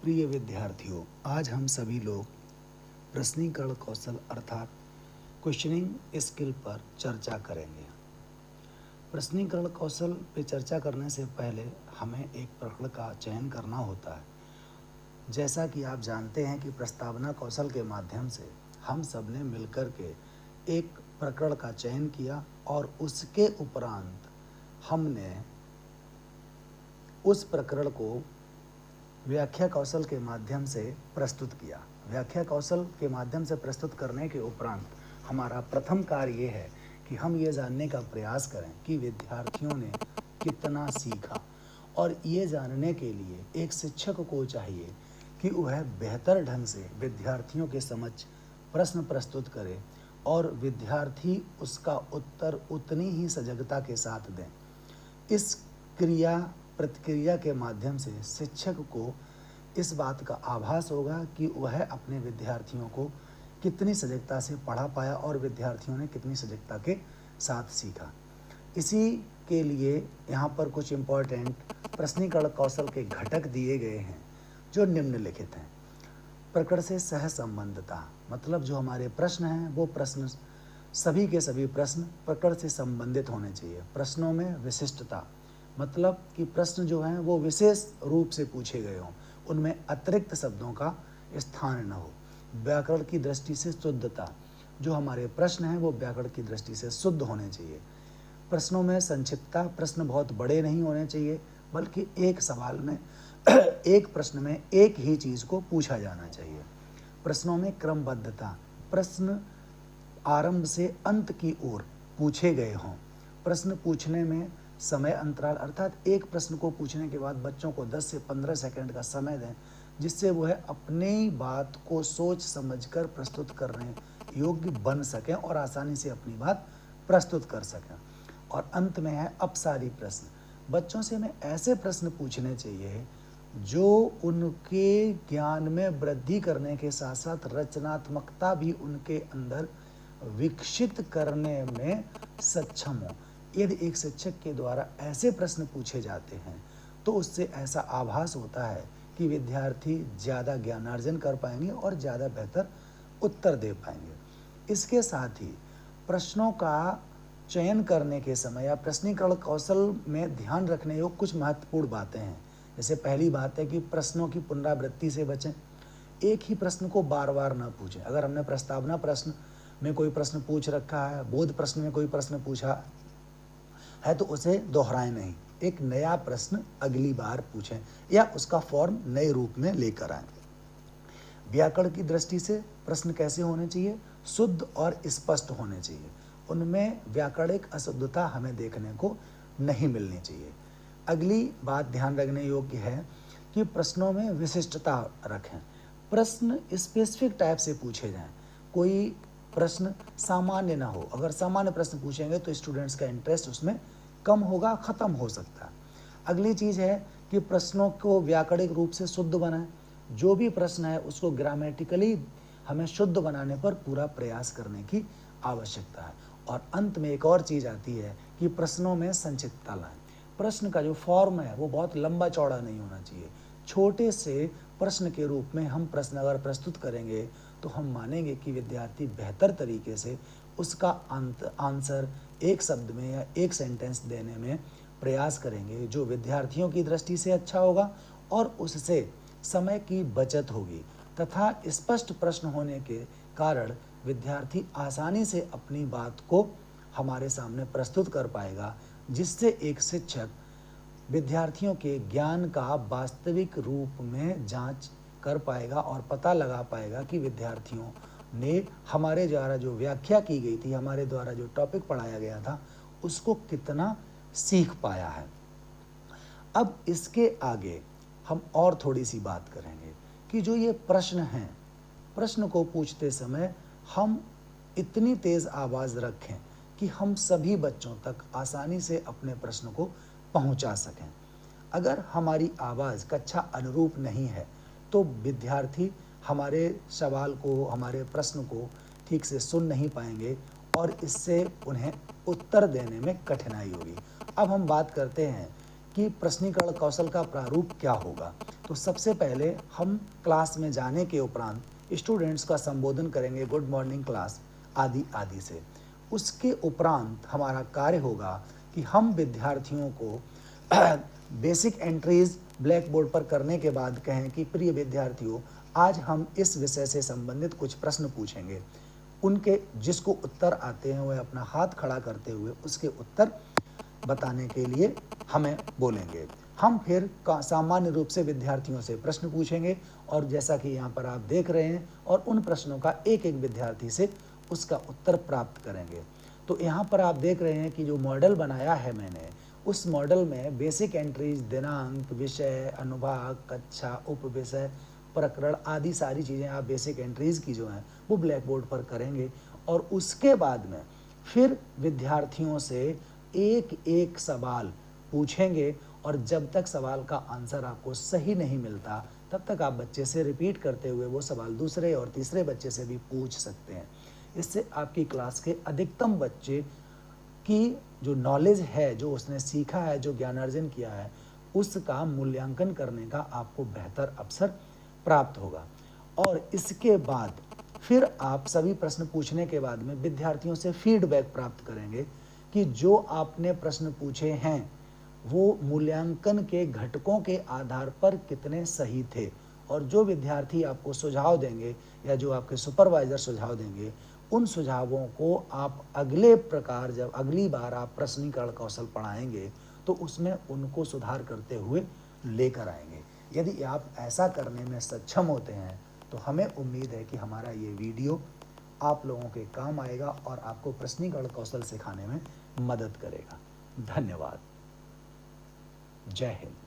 प्रिय विद्यार्थियों, आज हम सभी लोग प्रश्नीकरण कौशल अर्थात क्वेश्चनिंग स्किल पर चर्चा करेंगे। प्रश्नीकरण कौशल पे चर्चा करने से पहले हमें एक प्रकरण का चयन करना होता है। जैसा कि आप जानते हैं कि प्रस्तावना कौशल के माध्यम से हम सब ने मिलकर के एक प्रकरण का चयन किया और उसके उपरांत हमने उस प्रकरण को व्याख्या कौशल के माध्यम से प्रस्तुत किया। व्याख्या कौशल के माध्यम से प्रस्तुत करने के उपरांत हमारा प्रथम कार्य ये है कि हम ये जानने का प्रयास करें कि विद्यार्थियों ने कितना सीखा, और ये जानने के लिए एक शिक्षक को चाहिए कि वह बेहतर ढंग से विद्यार्थियों के समक्ष प्रश्न प्रस्तुत करे और विद्यार्थी उसका उत्तर उतनी ही सजगता के साथ दें। इस क्रिया प्रतिक्रिया के माध्यम से शिक्षक को इस बात का आभास होगा कि वह अपने विद्यार्थियों को कितनी सजगता से पढ़ा पाया और विद्यार्थियों ने कितनी सजगता के साथ सीखा। इसी के लिए यहाँ पर कुछ इम्पोर्टेंट प्रश्नीकरण कौशल के घटक दिए गए हैं जो निम्नलिखित हैं। प्रकरण से सह संबंधता, मतलब जो हमारे प्रश्न हैं वो प्रश्न सभी के सभी प्रश्न प्रकरण से संबंधित होने चाहिए। प्रश्नों में विशिष्टता, मतलब कि प्रश्न जो हैं वो विशेष रूप से पूछे गए हों, उनमें अतिरिक्त शब्दों का स्थान न हो। व्याकरण की दृष्टि से शुद्धता, जो हमारे प्रश्न हैं वो व्याकरण की दृष्टि से शुद्ध होने चाहिए। प्रश्नों में संक्षिप्तता, प्रश्न बहुत बड़े नहीं होने चाहिए बल्कि एक सवाल में एक प्रश्न में एक ही चीज़ को पूछा जाना चाहिए। प्रश्नों में क्रमबद्धता, प्रश्न आरंभ से अंत की ओर पूछे गए हों। प्रश्न पूछने में समय अंतराल, अर्थात एक प्रश्न को पूछने के बाद बच्चों को 10 से 15 सेकंड का समय दें, जिससे वह अपनी बात को सोच समझकर प्रस्तुत करने योग्य बन सकें और आसानी से अपनी बात प्रस्तुत कर सकें। और अंत में है अपसारी प्रश्न। बच्चों से हमें ऐसे प्रश्न पूछने चाहिए जो उनके ज्ञान में वृद्धि करने के साथ साथ रचनात्मकता भी उनके अंदर विकसित करने में सक्षम हो। यदि एक शिक्षक के द्वारा ऐसे प्रश्न पूछे जाते हैं तो उससे ऐसा आभास होता है कि विद्यार्थी ज़्यादा ज्ञानार्जन कर पाएंगे और ज़्यादा बेहतर उत्तर दे पाएंगे। इसके साथ ही प्रश्नों का चयन करने के समय या प्रश्नीकरण कौशल में ध्यान रखने योग्य कुछ महत्वपूर्ण बातें हैं। जैसे पहली बात है कि प्रश्नों की पुनरावृत्ति से बचें। एक ही प्रश्न को बार बार न पूछें। अगर हमने प्रस्तावना प्रश्न में कोई प्रश्न पूछ रखा है, बोध प्रश्न में कोई प्रश्न पूछा है तो उसे दोहराएं नहीं, एक नया प्रश्न अगली बार पूछें या उसका फॉर्म नए रूप में लेकर आएं। व्याकरण की दृष्टि से प्रश्न कैसे होने चाहिए? शुद्ध और स्पष्ट होने चाहिए। उनमें व्याकरणिक अशुद्धता हमें देखने को नहीं मिलनी चाहिए। अगली बात ध्यान रखने योग्य है कि प्रश्नों में विशिष्टता रखें। प्रश्न स्पेसिफिक टाइप से पूछे जाएं, कोई प्रश्न सामान्य ना हो। अगर सामान्य प्रश्न पूछेंगे तो स्टूडेंट्स का इंटरेस्ट उसमें कम होगा, ख़त्म हो सकता है। अगली चीज़ है कि प्रश्नों को व्याकरणिक रूप से शुद्ध बनाएं। जो भी प्रश्न है उसको ग्रामेटिकली हमें शुद्ध बनाने पर पूरा प्रयास करने की आवश्यकता है। और अंत में एक और चीज़ आती है कि प्रश्नों में संक्षिप्तता लाएं। प्रश्न का जो फॉर्म है वो बहुत लंबा चौड़ा नहीं होना चाहिए। छोटे से प्रश्न के रूप में हम प्रश्न अगर प्रस्तुत करेंगे तो हम मानेंगे कि विद्यार्थी बेहतर तरीके से उसका आंसर एक शब्द में या एक सेंटेंस देने में प्रयास करेंगे, जो विद्यार्थियों की दृष्टि से अच्छा होगा और उससे समय की बचत होगी तथा स्पष्ट प्रश्न होने के कारण विद्यार्थी आसानी से अपनी बात को हमारे सामने प्रस्तुत कर पाएगा, जिससे एक शिक्षक विद्यार्थियों के ज्ञान का वास्तविक रूप में जांच कर पाएगा और पता लगा पाएगा कि विद्यार्थियों ने हमारे द्वारा जो व्याख्या की गई थी, हमारे द्वारा जो टॉपिक पढ़ाया गया था, उसको कितना सीख पाया है। अब इसके आगे हम और थोड़ी सी बात करेंगे कि जो ये प्रश्न हैं, प्रश्न को पूछते समय हम इतनी तेज़ आवाज़ रखें कि हम सभी बच्चों तक आसानी से अपने प्रश्न को पहुंचा सकें। अगर हमारी आवाज़ कक्षा अनुरूप नहीं है तो विद्यार्थी हमारे सवाल को, हमारे प्रश्न को ठीक से सुन नहीं पाएंगे और इससे उन्हें उत्तर देने में कठिनाई होगी। अब हम बात करते हैं कि प्रश्नीकरण कौशल का प्रारूप क्या होगा। तो तो सबसे पहले हम क्लास में जाने के उपरांत स्टूडेंट्स का संबोधन करेंगे, गुड मॉर्निंग क्लास आदि आदि से। उसके उपरांत हमारा कार्य होगा कि हम विद्यार्थियों को बेसिक एंट्रीज ब्लैक बोर्ड पर करने के बाद कहें कि प्रिय विद्यार्थियों, आज हम इस विषय से संबंधित कुछ प्रश्न पूछेंगे। उनके जिसको उत्तर आते हैं वह अपना हाथ खड़ा करते हुए उसके उत्तर बताने के लिए हमें बोलेंगे। हम फिर सामान्य रूप से विद्यार्थियों से प्रश्न पूछेंगे और जैसा कि यहाँ पर आप देख रहे हैं, और उन प्रश्नों का एक एक विद्यार्थी से उसका उत्तर प्राप्त करेंगे। तो यहाँ पर आप देख रहे हैं कि जो मॉडल बनाया है मैंने, उस मॉडल में बेसिक एंट्रीज, दिनांक, विषय, अनुभाग, कक्षा, उपविषय, प्रकरण आदि सारी चीज़ें आप बेसिक एंट्रीज की जो हैं वो ब्लैक बोर्ड पर करेंगे। और उसके बाद में फिर विद्यार्थियों से एक एक सवाल पूछेंगे, और जब तक सवाल का आंसर आपको सही नहीं मिलता तब तक आप बच्चे से रिपीट करते हुए वो सवाल दूसरे और तीसरे बच्चे से भी पूछ सकते हैं। इससे आपकी क्लास के अधिकतम बच्चे की जो नॉलेज है, जो उसने सीखा है, जो ज्ञानार्जन किया है, उसका मूल्यांकन करने का आपको बेहतर अवसर प्राप्त होगा। और इसके बाद फिर आप सभी प्रश्न पूछने के बाद में विद्यार्थियों से फीडबैक प्राप्त करेंगे कि जो आपने प्रश्न पूछे हैं वो मूल्यांकन के घटकों के आधार पर कितने सही थे। और जो विद्यार्थी आपको सुझाव देंगे या जो आपके सुपरवाइजर सुझाव देंगे, उन सुझावों को आप अगले प्रकार जब अगली बार आप प्रश्नीकरण कौशल पढ़ाएंगे तो उसमें उनको सुधार करते हुए लेकर आएंगे। यदि आप ऐसा करने में सक्षम होते हैं तो हमें उम्मीद है कि हमारा ये वीडियो आप लोगों के काम आएगा और आपको प्रश्नीकरण कौशल सिखाने में मदद करेगा। धन्यवाद। जय हिंद।